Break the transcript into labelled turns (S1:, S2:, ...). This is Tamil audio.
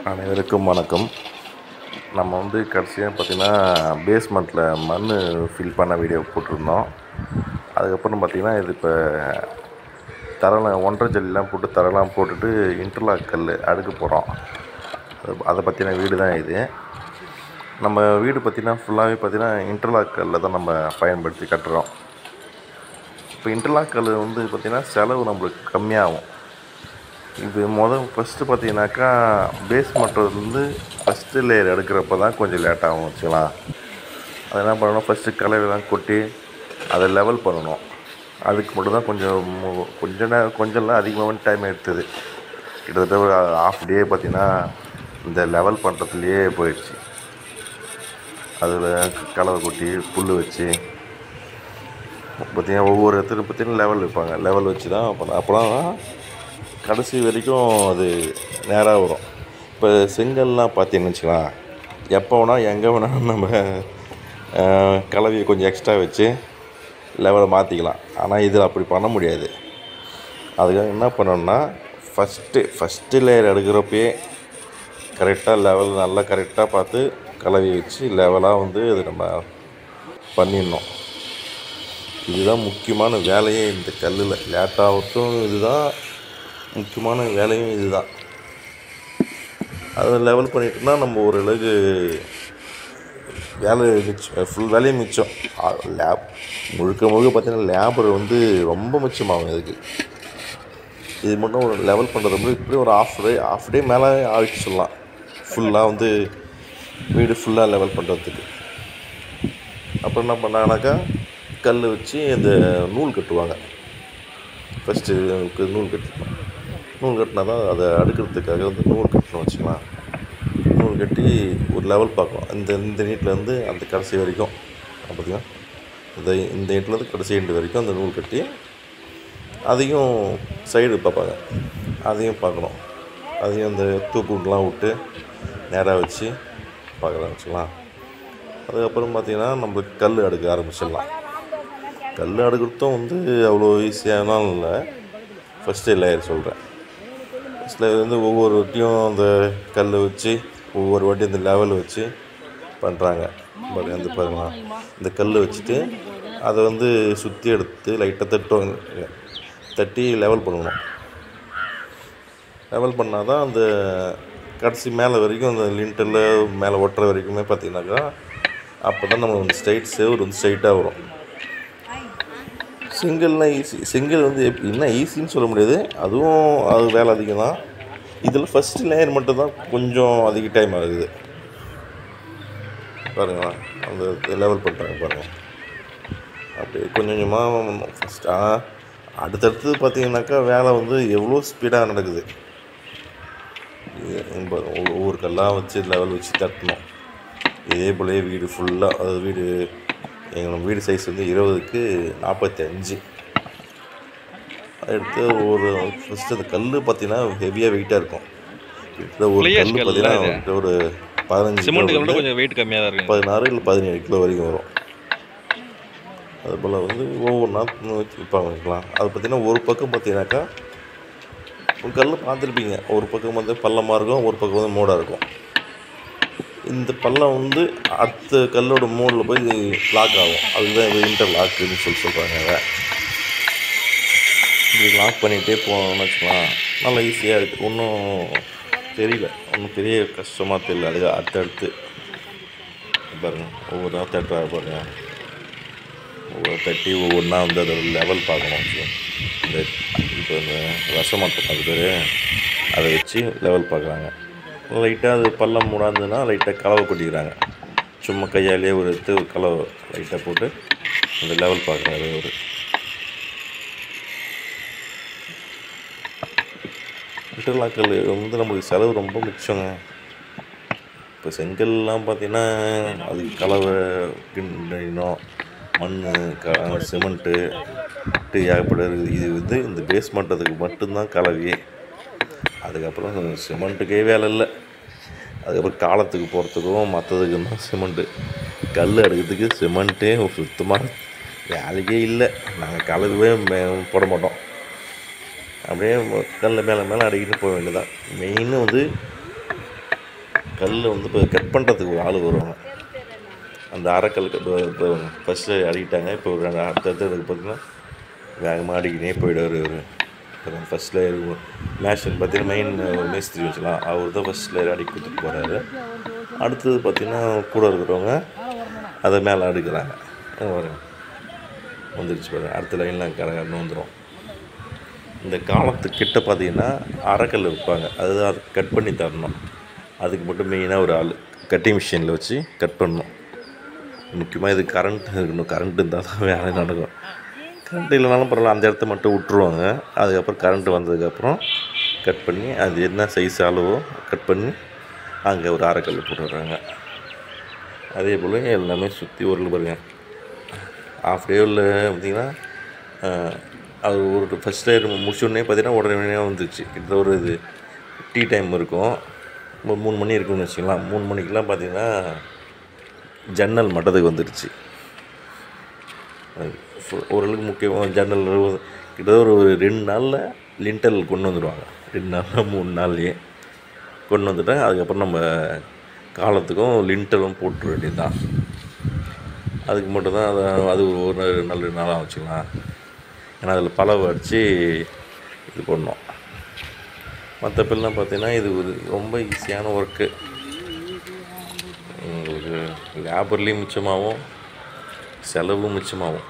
S1: அனைவருக்கும் வணக்கம். நம்ம கடைசியாக பார்த்திங்கன்னா பேஸ்மெண்ட்டில் மண் ஃபில் பண்ண வீடியோ போட்டிருந்தோம். அதுக்கப்புறம் பார்த்திங்கன்னா இது இப்போ தரைலாம் 1.5 ஜல்லிலாம் போட்டு தரைலாம் போட்டுட்டு இன்டர்லாக் கல் அடுக்க போகிறோம். அதை பற்றின வீடு தான் இது. நம்ம வீடு பார்த்திங்கன்னா ஃபுல்லாகவே பார்த்திங்கன்னா இன்டர்லாக் கல்லில் தான் நம்ம பயன்படுத்தி கட்டுறோம். இப்போ இன்டர்லாக் கல் பார்த்திங்கன்னா செலவு நம்மளுக்கு கம்மியாகும். இது ஃபஸ்ட்டு பார்த்தீங்கன்னாக்கா பேஸ்மெண்ட்லேருந்து ஃபஸ்ட்டு லேயர் எடுக்கிறப்ப தான் கொஞ்சம் லேட்டாகும் வச்சுக்கலாம். அதை என்ன பண்ணணும், ஃபஸ்ட்டு கலவைலாம் கொட்டி அதை லெவல் பண்ணணும். அதுக்கு மட்டும் தான் கொஞ்சம் அதிகமாக டைம் எடுத்தது. கிட்டத்தட்ட ஒரு ½ டே பார்த்திங்கன்னா இந்த லெவல் பண்ணுறதுலையே போயிடுச்சு. அதில் கலவை கொட்டி புல் வச்சு பார்த்திங்கன்னா ஒவ்வொரு இடத்துலையும் பார்த்திங்கன்னா லெவல் வைப்பாங்க. லெவல் வச்சு தான் அப்போ கடைசி வரைக்கும் அது நேராக வரும். இப்போ செங்கல்லாம் பார்த்தீங்கன்னு வச்சுக்கலாம், எப்போ வேணால் எங்கே வேணாலும் நம்ம கலவையை கொஞ்சம் எக்ஸ்ட்ரா வச்சு லெவலை மாற்றிக்கலாம். ஆனால் இதில் அப்படி பண்ண முடியாது. அதுக்காக என்ன பண்ணணும்னா ஃபஸ்ட்டு லேயர் எடுக்கிறப்பயே கரெக்டாக லெவல் நல்லா கரெக்டாக பார்த்து கலவையை வச்சு லெவலாக அது நம்ம பண்ணிடணும். இதுதான் முக்கியமான வேலையே இந்த கல்லில். லேட்டாகட்டும் இதுதான் முக்கியமான வேலையும் இதுதான். அதை லெவல் பண்ணிட்டோம்னா நம்ம ஓரளவுக்கு வேலை ஃபுல் வேலையும் மிச்சம். முழுக்க பார்த்திங்கன்னா லேபர் ரொம்ப மிச்சமாகும் இதுக்கு. இது மட்டும் ஒரு லெவல் பண்ணுறது இப்படி ஒரு ½ டே மேலே ஆகிடுச்சு சொல்லலாம். ஃபுல்லாக வீடு ஃபுல்லாக லெவல் பண்ணுறதுக்கு. அப்புறம் என்ன பண்ணாங்கனாக்கா கல் வச்சு இந்த நூல் கட்டுவாங்க. ஃபஸ்ட்டு நூல் கட்டினா தான் அதை அடுக்கிறதுக்காக நூல் கட்டணும் வச்சுக்கலாம். நூல் கட்டி ஒரு லெவல் பார்க்கணும். இந்த நீட்லேருந்து அந்த கடைசி வரைக்கும் பார்த்திங்கன்னா இந்த நீட்லேருந்து கடைசி எண்டு வரைக்கும் அந்த நூல் கட்டி அதையும் சைடு பார்ப்பாங்க. அதையும் பார்க்கணும். அதையும் அந்த தூக்குலாம் விட்டு நேராக வச்சு பார்க்கலாம் வச்சுக்கலாம். அதுக்கப்புறம் பார்த்திங்கன்னா நம்ம கல் அடுக்க ஆரம்பிச்சிடலாம். கல் அடுக்கிறதும் அவ்வளோ ஈஸியானாலும் இல்லை. ஃபஸ்ட்டு லேயர் சொல்கிறேன். ஃபஸ்ட்டில் ஒவ்வொரு வாட்டியும் அந்த கல் வச்சு ஒவ்வொரு வாட்டி இந்த லெவல் வச்சு பண்ணுறாங்க. பாருங்களா, இந்த கல் வச்சுட்டு அதை சுற்றி எடுத்து லைட்டாக தட்டி லெவல் பண்ணணும். லெவல் பண்ணால் தான் அந்த கடைசி மேலே வரைக்கும் அந்த லிண்டரில் மேலே ஒட்டுற வரைக்குமே பார்த்திங்கனாக்கா அப்போ தான் நம்ம ஸ்ட்ரைட் சேவர் ஸ்ட்ரைட்டாக வரும். செங்கல்லாம் ஈஸி. செங்கல் என்ன ஈஸின்னு சொல்ல முடியாது, அதுவும் அது வேலை அதிகம் தான். இதில் ஃபஸ்ட்டு லேயர் மட்டும்தான் கொஞ்சம் அதிக டைம் ஆகுது. பாருங்களா, அந்த லெவல் பண்ணுறாங்க பாருங்கள். அப்படியே கொஞ்சம் கொஞ்சமாக ஃபஸ்ட்டாக அடுத்தடுத்து பார்த்திங்கனாக்கா வேலை எவ்வளோ ஸ்பீடாக நடக்குது. ஒவ்வொரு கல்லாக வச்சு லெவல் வச்சு தட்டணும். இதே போலயே வீடு ஃபுல்லாக, அதாவது எங்கள் வீடு சைஸ் 20க்கு 45. எடுத்து ஃபஸ்ட்டு அந்த கல் பார்த்திங்கன்னா ஹெவியாக வெயிட்டாக இருக்கும். ஒரு கல் பார்த்திங்கன்னா ஒரு 15
S2: கொஞ்சம் வெயிட் கம்மியாக தான் இருக்கும்.
S1: 16 இல்லை 17 கிலோ வரைக்கும் வரும். அதுபோல் ஒவ்வொரு நாள் வைப்பாங்க வைக்கலாம். அது பார்த்திங்கன்னா ஒரு பக்கம் பார்த்திங்கனாக்கா ஒரு கல் பார்த்துருப்பீங்க. ஒரு பக்கம் பள்ளமாக இருக்கும், ஒரு பக்கம் மோடாக இருக்கும். இந்த பள்ளம் அடுத்த கல்லோட மோடில் போய் லாக் ஆகும். அதுதான் இன்டர் லாக்குன்னு சொல்கிறாங்க. இப்படி லாக் பண்ணிகிட்டே போனோம்னு வச்சுக்கலாம், நல்லா ஈஸியாக இருக்குது. ஒன்றும் தெரியல, ஒன்றும் பெரிய கஷ்டமாக தெரியல. அது அடுத்தடுத்து பாருங்கள், ஒவ்வொரு நாள் தட்டுறா பாருங்கள். ஒவ்வொரு தட்டி ஒவ்வொன்றா அதோட லெவல் பார்க்கணும். இந்த இப்போ இந்த ரசமட்டம் அது பேர், அதை வச்சு லெவல் பார்க்குறாங்க. லைட்டாக அது பள்ளம் மூடாதுன்னா லைட்டாக கலவை கொட்டிக்கிறாங்க. சும்மா கையாலேயே எடுத்து ஒரு கலவை லைட்டாக போட்டு அந்த லெவல் பார்க்குறாரு ஒரு. இன்டர்லாக்கல் நம்மளுக்கு செலவு ரொம்ப மிச்சங்க. இப்போ செங்கல்லாம் பார்த்திங்கன்னா அதுக்கு கலவை கிண்டணும், மண், சிமெண்ட்டு ஏகப்படுறது. இது இந்த பேஸ்மெண்ட்டுக்கு மட்டும்தான் கலவையே. அதுக்கப்புறம் சிமெண்ட்டுக்கே வேலை இல்லை. அதுக்கப்புறம் காலத்துக்கு போகிறதுக்கும் மற்றதுக்கு தான் சிமெண்ட்டு. கல் அடுக்கிறதுக்கு சிமெண்ட்டே சுத்தமாக வேலைக்கே இல்லை. நாங்கள் கலவே போட மாட்டோம். அப்படியே கல்ல மேலே அடிக்கிட்டு போக வேண்டியதான். மெயின் கல் வந்து இப்போ கட் பண்ணுறதுக்கு ஒரு ஆள் வருவாங்க. அந்த அரைக்கல் இப்போ ஃபஸ்ட்டு அடிக்கிட்டாங்க. இப்போ ஒரு அடுத்தடுத்து பார்த்திங்கன்னா வேகமாக அடிக்கினே போயிடுவார் இவர். இப்போ ஃபஸ்ட் லேயர் மேஷன் பார்த்தீங்கன்னா மெயின் மேஸ்திரி வச்சுக்கலாம். அவர் தான் ஃபஸ்ட் லேயர் அடிக்க கொடுத்துட்டு போகிறாரு. அடுத்தது பார்த்திங்கன்னா கூட இருக்கிறவங்க அதை மேலே அடுக்கிறாங்க. வந்துருச்சு பாருங்க. அடுத்த லைனில் கரகரன்னு வந்துடும். இந்த காலத்துக்கிட்ட பார்த்திங்கன்னா அரைக்கல் வைப்பாங்க. அது கட் பண்ணி தரணும். அதுக்கு மட்டும் மெயினாக ஒரு ஆள் கட்டிங் மிஷினில் வச்சு கட் பண்ணணும். முக்கியமாக இது கரண்ட் இருக்கணும். கரண்ட் இருந்தால் தான் வேலை நடக்கும். கரண்ட் இல்லைனாலும் பரவாயில்ல, அந்த இடத்த மட்டும் விட்ருவாங்க. அதுக்கப்புறம் கரண்ட்டு வந்ததுக்கப்புறம் கட் பண்ணி அது என்ன சைஸ் அளவோ கட் பண்ணி அங்கே ஒரு அரைக்கல் போட்டுடுறாங்க. அதே போல் எல்லாமே சுற்றி ஒரு பாருங்க ஆஃப் டேவில் பார்த்திங்கன்னா அது ஒரு ஃபஸ்ட் லேயர் முடிச்சோடனே பார்த்திங்கன்னா உடனே வந்துச்சு. கிட்ட ஒரு இது டீ டைம் இருக்கும். 3 மணி இருக்குன்னு வச்சுக்கலாம். 3 மணிக்கெலாம் பார்த்திங்கன்னா ஜன்னல் மட்டத்துக்கு வந்துடுச்சு. ஓரளவுக்கு முக்கியமாக ஜன்னல் கிட்டத்தட்ட ஒரு 2 நாளில் லிண்டல் கொண்டு வந்துடுவாங்க. 2 நாளில் 3 நாள்லேயே கொண்டு வந்துட்டால் அதுக்கப்புறம் நம்ம காலத்துக்கும் லிண்டலும் போட்டுற வேண்டியது தான். அதுக்கு மட்டும்தான் அது ஒரு நல்ல நாளாக வச்சுக்கலாம். ஏன்னா அதில் பலவை அடித்து இது பண்ணோம். மற்றப்பெல்லாம் பார்த்திங்கன்னா இது ஒரு ரொம்ப ஈஸியான ஒர்க்கு. உங்களுக்கு லேபர்லேயும் மிச்சமாகவும் செலவும் மிச்சமாகும்.